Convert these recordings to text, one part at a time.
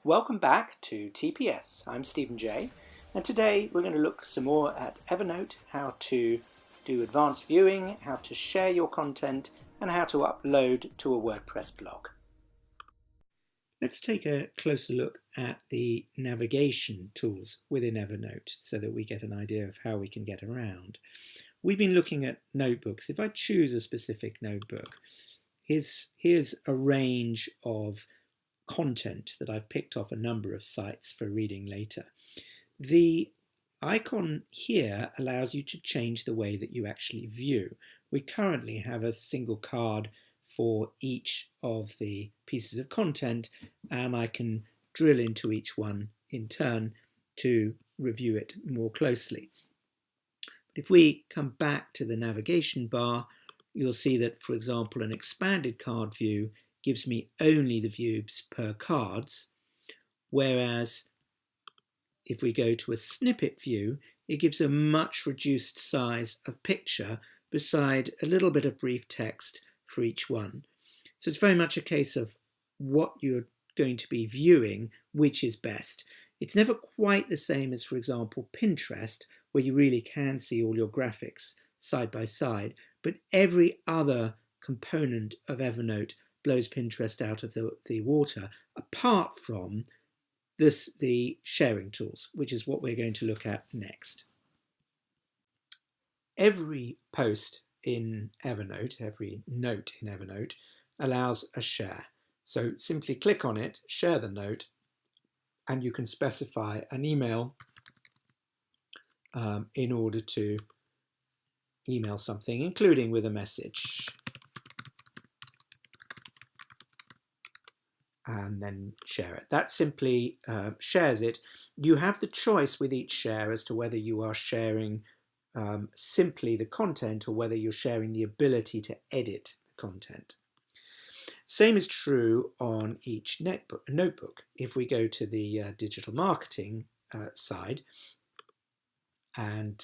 Welcome back to TPS. I'm Stephen J, and today we're going to look some more at Evernote, how to do advanced viewing, how to share your content, and how to upload to a WordPress blog. Let's take a closer look at the navigation tools within Evernote so that we get an idea of how we can get around. We've been looking at notebooks. If I choose a specific notebook, here's a range of content that I've picked off a number of sites for reading later. The icon here allows you to change the way that you actually view. We currently have a single card for each of the pieces of content, and I can drill into each one in turn to review it more closely. But if we come back to the navigation bar, you'll see that, for example, an expanded card view gives me only the views per cards, whereas if we go to a snippet view, it gives a much reduced size of picture beside a little bit of brief text for each one. So it's very much a case of what you're going to be viewing, which is best. It's never quite the same as, for example, Pinterest, where you really can see all your graphics side by side, but every other component of Evernote blows Pinterest out of the water, apart from the sharing tools, which is what we're going to look at next. Every post in Evernote, every note in Evernote, allows a share. So simply click on it, share the note, and you can specify an email in order to email something, including with a message. And then share it. That simply shares it. You have the choice with each share as to whether you are sharing simply the content or whether you're sharing the ability to edit the content. Same is true on each notebook. If we go to the digital marketing side and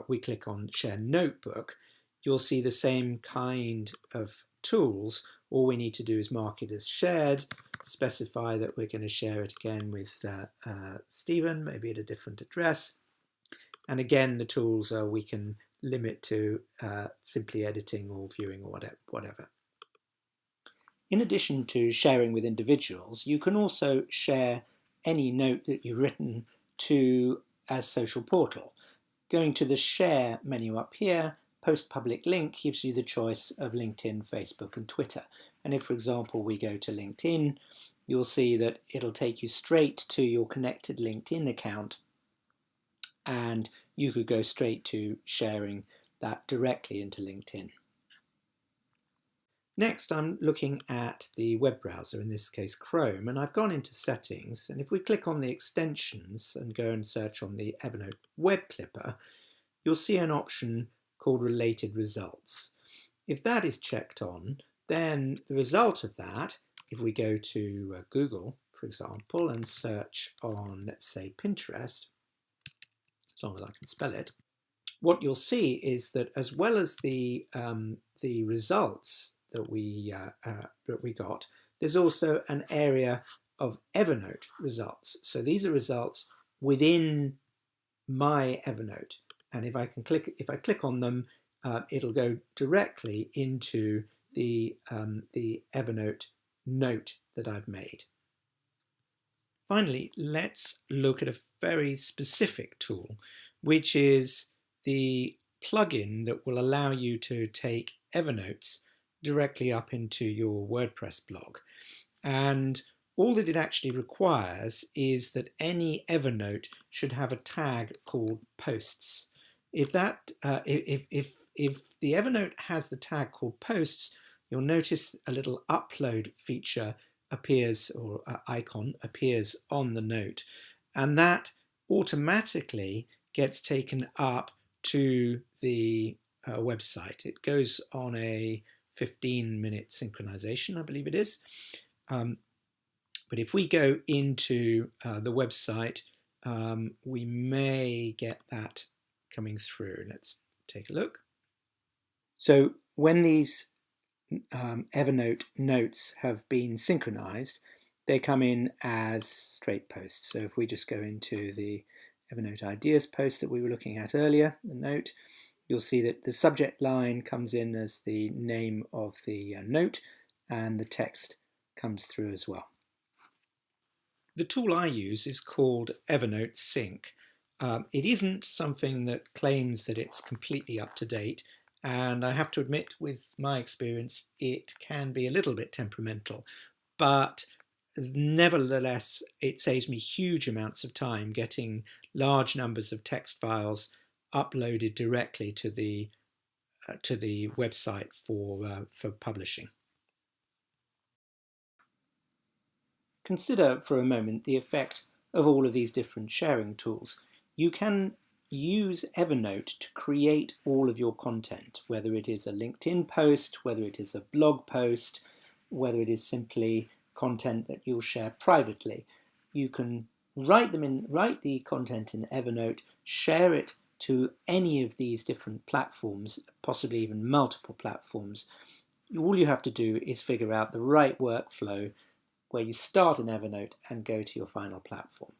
we click on Share Notebook, you'll see the same kind of tools. All we need to do is mark it as shared, specify that we're going to share it again with Stephen, maybe at a different address. And again, the tools are we can limit to simply editing or viewing or whatever. In addition to sharing with individuals, you can also share any note that you've written to a social portal. Going to the Share menu up here, Post Public Link gives you the choice of LinkedIn, Facebook, and Twitter. And if, for example, we go to LinkedIn, you'll see that it'll take you straight to your connected LinkedIn account, and you could go straight to sharing that directly into LinkedIn. Next, I'm looking at the web browser, in this case Chrome, and I've gone into Settings, and if we click on the extensions and go and search on the Evernote Web Clipper, you'll see an option called Related Results. If that is checked on, then the result of that, if we go to Google, for example, and search on, let's say, Pinterest, as long as I can spell it, what you'll see is that as well as the results that we got, there's also an area of Evernote results. So these are results within my Evernote. And if I click on them, it'll go directly into the Evernote note that I've made. Finally, let's look at a very specific tool, which is the plugin that will allow you to take Evernotes directly up into your WordPress blog. And all that it actually requires is that any Evernote should have a tag called Posts. If the Evernote has the tag called Posts, you'll notice a little upload feature appears, or icon appears on the note, and that automatically gets taken up to the website. It goes on a 15-minute synchronization, I believe it is. But if we go into the website, we may get that coming through. Let's take a look. So when these Evernote notes have been synchronized, they come in as straight posts. So if we just go into the Evernote Ideas post that we were looking at earlier, the note, you'll see that the subject line comes in as the name of the note, and the text comes through as well. The tool I use is called Evernote Sync. It isn't something that claims that it's completely up to date, and I have to admit, with my experience, it can be a little bit temperamental, but nevertheless, it saves me huge amounts of time getting large numbers of text files uploaded directly to the website for publishing. Consider for a moment the effect of all of these different sharing tools. You can use Evernote to create all of your content, whether it is a LinkedIn post, whether it is a blog post, whether it is simply content that you'll share privately. You can write the content in Evernote, share it to any of these different platforms, possibly even multiple platforms. All you have to do is figure out the right workflow where you start in Evernote and go to your final platform.